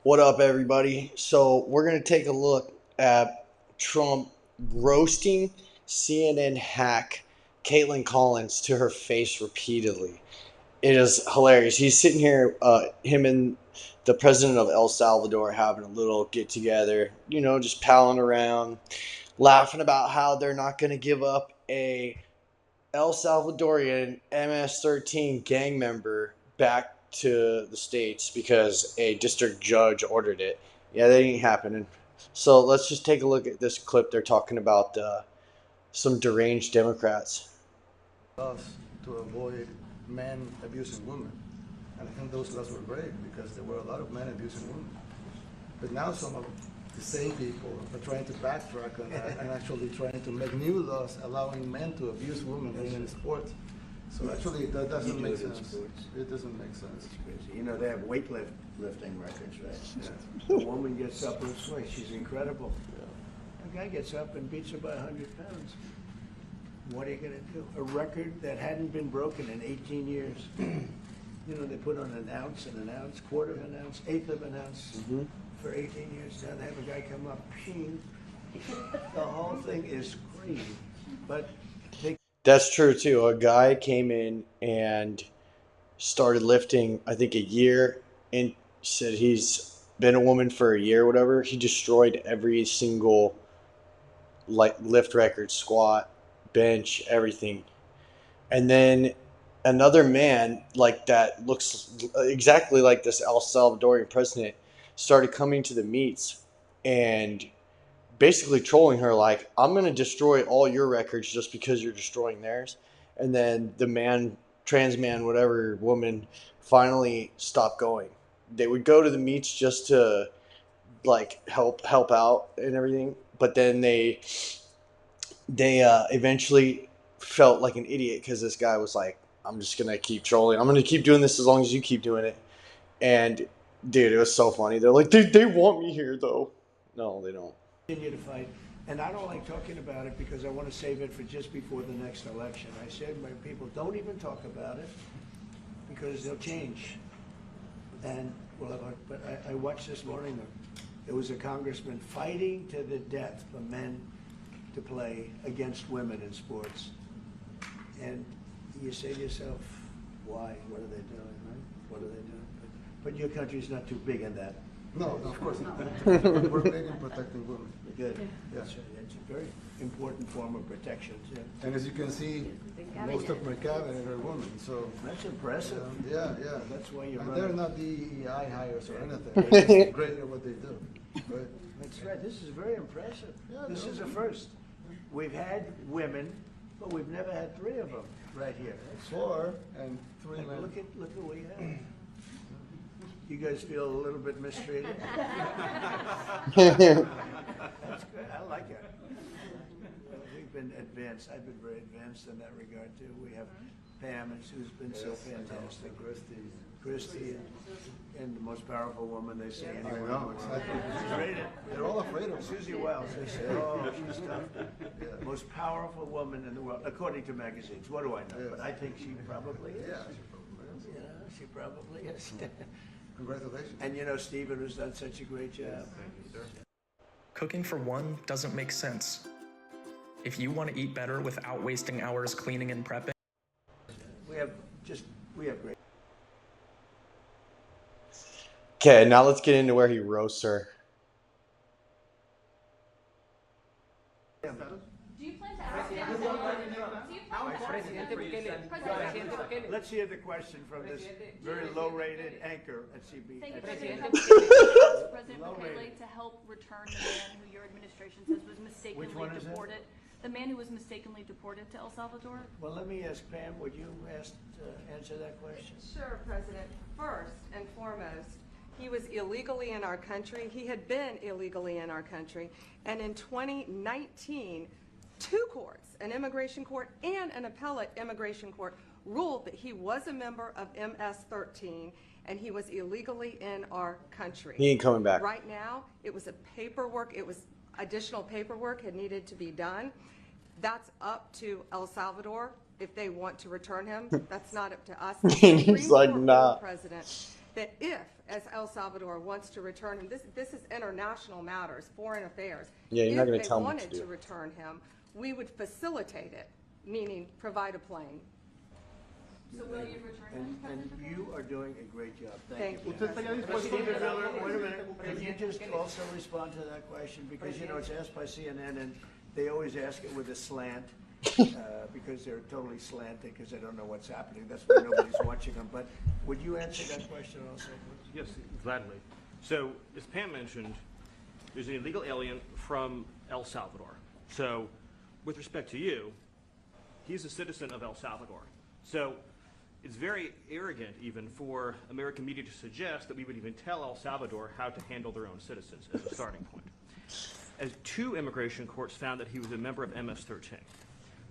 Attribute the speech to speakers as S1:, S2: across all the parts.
S1: What up, everybody? So, we're going to take a look at Trump roasting CNN hack Kaitlyn Collins to her face repeatedly. It is hilarious. He's sitting here, him and the president of El Salvador having a little get together, just palling around, laughing about how they're not going to give up a El Salvadorian MS-13 gang member back to the States because a district judge ordered it. Yeah, that ain't happening. So let's just take a look at this clip. They're talking about some deranged Democrats.
S2: Laws to avoid men abusing women. And I think those laws were great because there were a lot of men abusing women. But now some of the same people are trying to backtrack on that and actually trying to make new laws allowing men to abuse women in sports. So actually that doesn't make sense. It doesn't make sense.
S3: You know, they have weightlifting records, right? Yeah. A woman gets up and swings. She's incredible. Yeah. A guy gets up and beats her by 100 pounds. What are you going to do? A record that hadn't been broken in 18 years. They put on an ounce, quarter of an ounce, eighth of an ounce for 18 years. Now they have a guy come up, ping. The whole thing is crazy. But
S1: that's true too. A guy came in and started lifting, I think, a year, and said he's been a woman for a year or whatever. He destroyed every single lift record, squat, bench, everything. And then another man like that looks exactly like this El Salvadorian president started coming to the meets and basically trolling her like, I'm going to destroy all your records just because you're destroying theirs. And then the man, trans man, whatever, woman, finally stopped going. They would go to the meets just to help out and everything, but then they eventually felt like an idiot because this guy was like, I'm just going to keep trolling. I'm going to keep doing this as long as you keep doing it. And dude, it was so funny. They're like, they want me here though. No, they don't.
S3: Continue to fight, and I don't like talking about it because I want to save it for just before the next election. I said, my people, don't even talk about it because they'll change. And but I watched this morning. There was a congressman fighting to the death for men to play against women in sports, and you say to yourself, why? What are they doing? Right? What are they doing? But your country's not too big in that.
S2: No, of course not. We're big in protecting women.
S3: Good.
S2: Yeah.
S3: It's a very important form of protection. Yeah.
S2: And as you can see, most of my cabinet are women. So
S3: That's impressive.
S2: yeah.
S3: That's why you're
S2: And
S3: running.
S2: they're not DEI hires or anything. They're just great at what they do. Right?
S3: That's right. This is very impressive.
S2: Yeah,
S3: This
S2: no.
S3: is a first. We've had women, but we've never had three of them right here. That's
S2: 4 and 3 men.
S3: Look at what we have. You guys feel a little bit mistreated? That's good. I like it. We've been advanced. I've been very advanced in that regard too. We have Pam, who's been so fantastic. Christy, and the most powerful woman they say
S2: I
S3: anyone.
S2: know, exactly.
S3: She's rated.
S2: They're all afraid of her.
S3: Susie Wells, they say, oh, she's tough. Most powerful woman in the world, according to magazines. What do I know? But I think she probably is.
S2: Yeah,
S3: Yeah, she probably is.
S2: congratulations.
S3: And Stephen, who's done such a great job.
S4: Cooking for one doesn't make sense. If you want to eat better without wasting hours cleaning and prepping,
S3: We have great.
S1: Okay, now let's get into where he roasts her.
S5: Do you plan to ask him? Do you plan to ask him?
S3: Let's hear the question from this very low-rated anchor at CB.
S5: Thank you,
S3: at
S5: President.
S3: CNN.
S5: President
S3: Low
S5: Bukele
S3: rating.
S5: to help return the man who your administration says was mistakenly
S3: one is that?
S5: deported. The man who was mistakenly deported to El Salvador.
S3: Well, let me ask Pam, would you answer that question?
S6: Sure, President. First and foremost, he was illegally in our country. He had been illegally in our country. And in 2019, two courts, an immigration court and an appellate immigration court, ruled that he was a member of MS-13 and he was illegally in our country.
S1: He ain't coming back.
S6: Right now, it was additional paperwork had needed to be done. That's up to El Salvador if they want to return him. That's not up to us.
S1: He's like, nah.
S6: President, that if as El Salvador wants to return him. This is international matters, foreign affairs.
S1: Yeah, you're not going to
S6: If
S1: tell
S6: they
S1: me what to
S6: wanted to
S1: do.
S6: return him, we would facilitate it, meaning provide a plane.
S5: So will you return him,
S3: And
S5: President?
S3: you are doing a great job.
S6: Thank you.
S2: ¿Usted estaría
S3: Mr.
S2: dispuesto a
S3: Miller,
S2: retirarlo?
S3: wait a minute, can you just also respond to that question? Because, you know, it's asked by CNN, and they always ask it with a slant, because they're totally slanted, because they don't know what's happening. That's why nobody's watching them. But would you answer that question also, please?
S7: Yes, gladly. So, as Pam mentioned, there's an illegal alien from El Salvador. So, with respect to you, he's a citizen of El Salvador. So, it's very arrogant even for American media to suggest that we would even tell El Salvador how to handle their own citizens as a starting point. As 2 immigration courts found that he was a member of MS-13.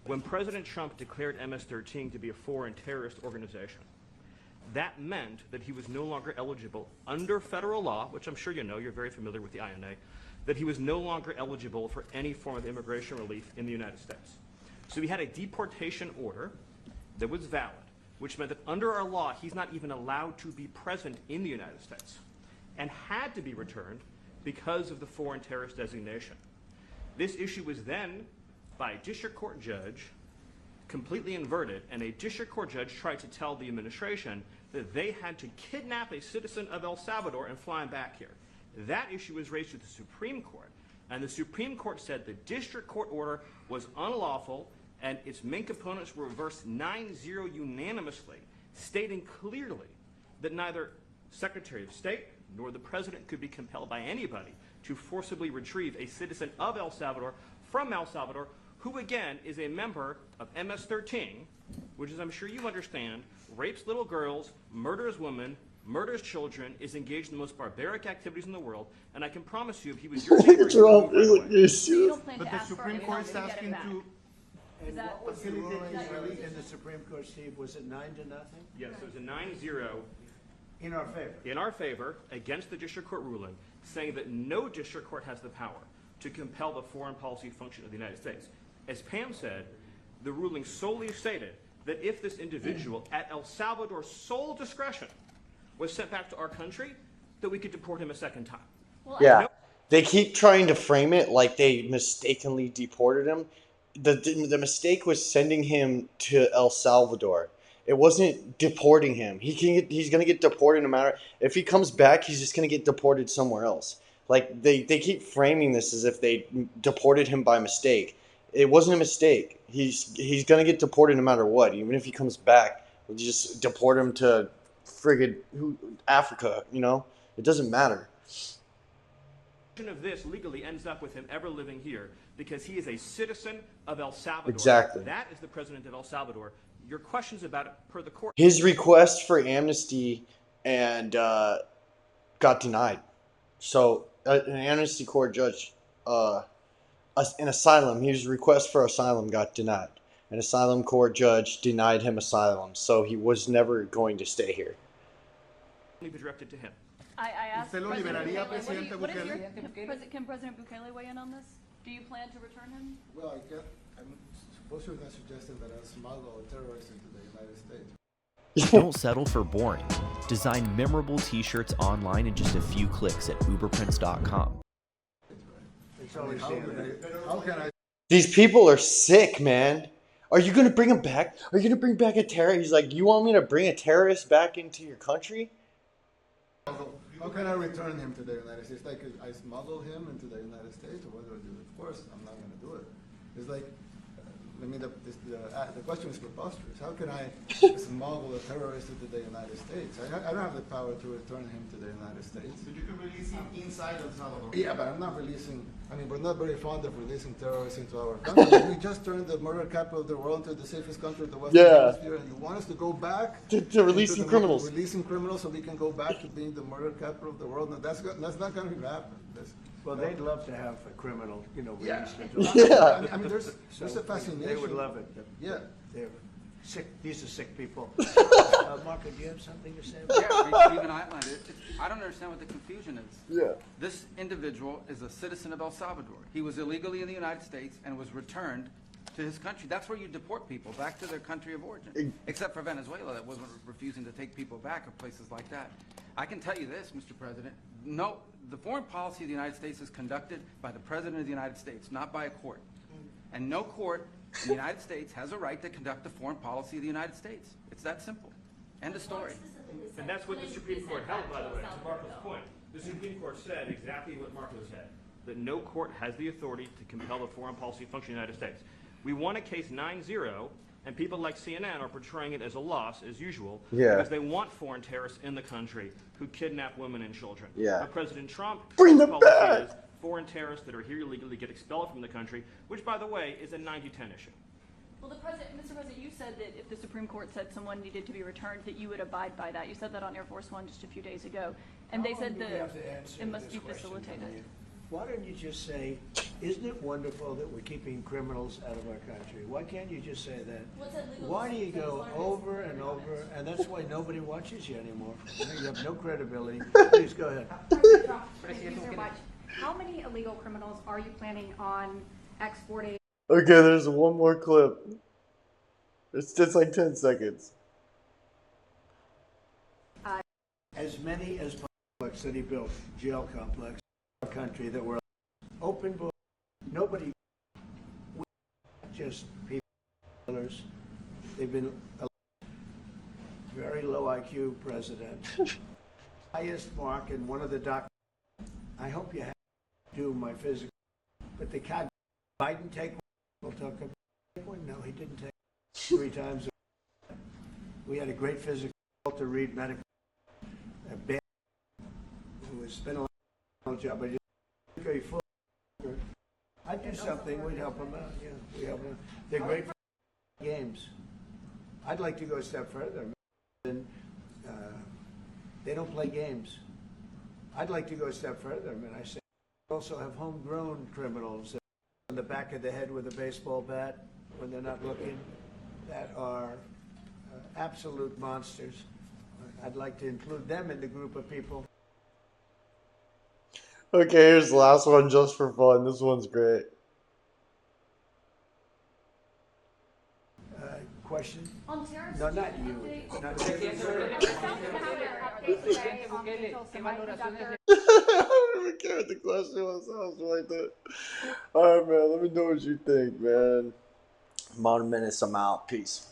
S7: When President Trump declared MS-13 to be a foreign terrorist organization, that meant that he was no longer eligible under federal law, which I'm sure you know, you're very familiar with the INA, that he was no longer eligible for any form of immigration relief in the United States. So he had a deportation order that was valid, which meant that under our law, he's not even allowed to be present in the United States and had to be returned because of the foreign terrorist designation. This issue was then, by a district court judge, completely inverted, and a district court judge tried to tell the administration that they had to kidnap a citizen of El Salvador and fly him back here. That issue was raised to the Supreme Court, and the Supreme Court said the district court order was unlawful, and its main components were reversed 9-0 unanimously, stating clearly that neither Secretary of State nor the President could be compelled by anybody to forcibly retrieve a citizen of El Salvador from El Salvador, who again is a member of MS-13, which, as I'm sure you understand, rapes little girls, murders women, murders children, is engaged in the most barbaric activities in the world, and I can promise you, if he was your neighbor, he would move right away.
S5: So you don't plan
S2: But
S5: to
S2: the
S5: ask for
S2: Supreme
S5: anyone
S2: Court is
S5: to get
S2: asking
S5: him back?
S2: to.
S3: And
S5: that-
S3: what was the ruling
S5: that-
S3: in the Supreme Court, Steve? Was it 9-0?
S7: Yes, it was a 9-0
S3: In our favor?
S7: in our favor against the district court ruling, saying that no district court has the power to compel the foreign policy function of the United States. As Pam said, the ruling solely stated that if this individual, at El Salvador's sole discretion, was sent back to our country, that we could deport him a second time.
S5: Well,
S1: Yeah, they keep trying to frame it like they mistakenly deported him. The mistake was sending him to El Salvador. It wasn't deporting him. He's gonna get deported no matter if he comes back. He's just gonna get deported somewhere else. Like they keep framing this as if they deported him by mistake. It wasn't a mistake. He's gonna get deported no matter what. Even if he comes back, we just deport him to friggin' Africa. You know, it doesn't matter.
S7: Of this legally ends up with him ever living here because he is a citizen of El Salvador.
S1: Exactly.
S7: That is the president of El Salvador. Your questions about it per the court.
S1: His request for amnesty and got denied. So an amnesty court judge, an asylum, his request for asylum got denied. An asylum court judge denied him asylum, so he was never going to stay here.
S7: Be directed to him.
S5: I asked
S2: ¿Usted lo
S5: President
S2: liberaría,
S5: Bukele, what
S2: Presidente
S5: is your,
S2: Bukele?
S5: can President Bukele weigh in on this? Do you plan to return him?
S2: Well, I'm supposed you're not suggesting that I smuggle a terrorist into the United States.
S8: Don't settle for boring. Design memorable t-shirts online in just a few clicks at uberprints.com.
S3: It's always
S2: How
S3: the
S2: can I?
S1: These people are sick, man. Are you going to bring him back? Are you going to bring back a terrorist? He's like, you want me to bring a terrorist back into your country?
S2: How can I return him to the United States? Like I smuggle him into the United States, or what do I do? Of course, I'm not going to do it. It's like, I mean, the question is preposterous. How can I smuggle a terrorist into the United States? I don't have the power to return him to the United States.
S9: But you can release him inside El Salvador.
S2: Yeah, but I'm not releasing. I mean, we're not very fond of releasing terrorists into our country. We just turned the murder capital of the world into the safest country in the Western Hemisphere, and you want us to go back
S1: To releasing
S2: into
S1: criminals.
S2: releasing criminals, so we can go back to being the murder capital of the world. No, that's not going to happen.
S3: Well, they'd love to have a criminal, you know,
S2: Yeah.
S3: released into
S1: Yeah.
S2: I mean, there's a fascination.
S3: They would love it.
S2: Yeah.
S3: They're sick, these are sick people. Marco, do you have something to say?
S10: Yeah, Stephen Island. I don't understand what the confusion is.
S1: Yeah.
S10: This individual is a citizen of El Salvador. He was illegally in the United States and was returned to his country. That's where you deport people, back to their country of origin. Except for Venezuela, that wasn't refusing to take people back, or places like that. I can tell you this, Mr. President. No, the foreign policy of the United States is conducted by the President of the United States, not by a court. And no court in the United States has a right to conduct the foreign policy of the United States. It's that simple. End of story.
S7: And that's what the Supreme Court held, by the way, to Marco's point. The Supreme Court said exactly what Marco said, that no court has the authority to compel the foreign policy function of the United States. We won a case 9-0, and people like CNN are portraying it as a loss, as usual, because they want foreign terrorists in the country who kidnap women and children. But President Trump,
S1: Bring them
S7: policy
S1: back!
S7: is foreign terrorists that are here illegally get expelled from the country, which, by the way, is a 90-10 issue.
S5: Well, Mr. President, you said that if the Supreme Court said someone needed to be returned, that you would abide by that. You said that on Air Force One just a few days ago, and they said that it must be facilitated.
S3: Why don't you just say, isn't it wonderful that we're keeping criminals out of our country? Why can't you just say that? Why do you go over and over, and that's why nobody watches you anymore. You have no credibility. Please, go ahead.
S11: President Trump, thank you so much. How many illegal criminals are you planning on exporting?
S1: Okay, there's one more clip. It's just like 10 seconds.
S3: As many as complex that he built, jail complex, our country that were open book. Nobody, just people, they've been a very low IQ president. Highest mark in one of the documents. I hope you have to do my physical, but the guy, Biden take one, we'll talk about one. No, he didn't take 3 times. We had a great physical to read medical. A band who has been a lot of job, but just very full. I'd do something, we'd help them out. Yeah, we help them. They're great for games. I'd like to go a step further. And, they don't play games. I'd like to go a step further. I mean, I say also have homegrown criminals on the back of the head with a baseball bat when they're not looking that are absolute monsters. I'd like to include them in the group of people.
S1: Okay, here's the last one just for fun. This one's great.
S3: Question?
S11: On terrorist
S3: No, not you. Not you.
S1: I don't even care what the question was. I was like that. Alright, man. Let me know what you think, man. I'm on a minute. I'm out. Peace.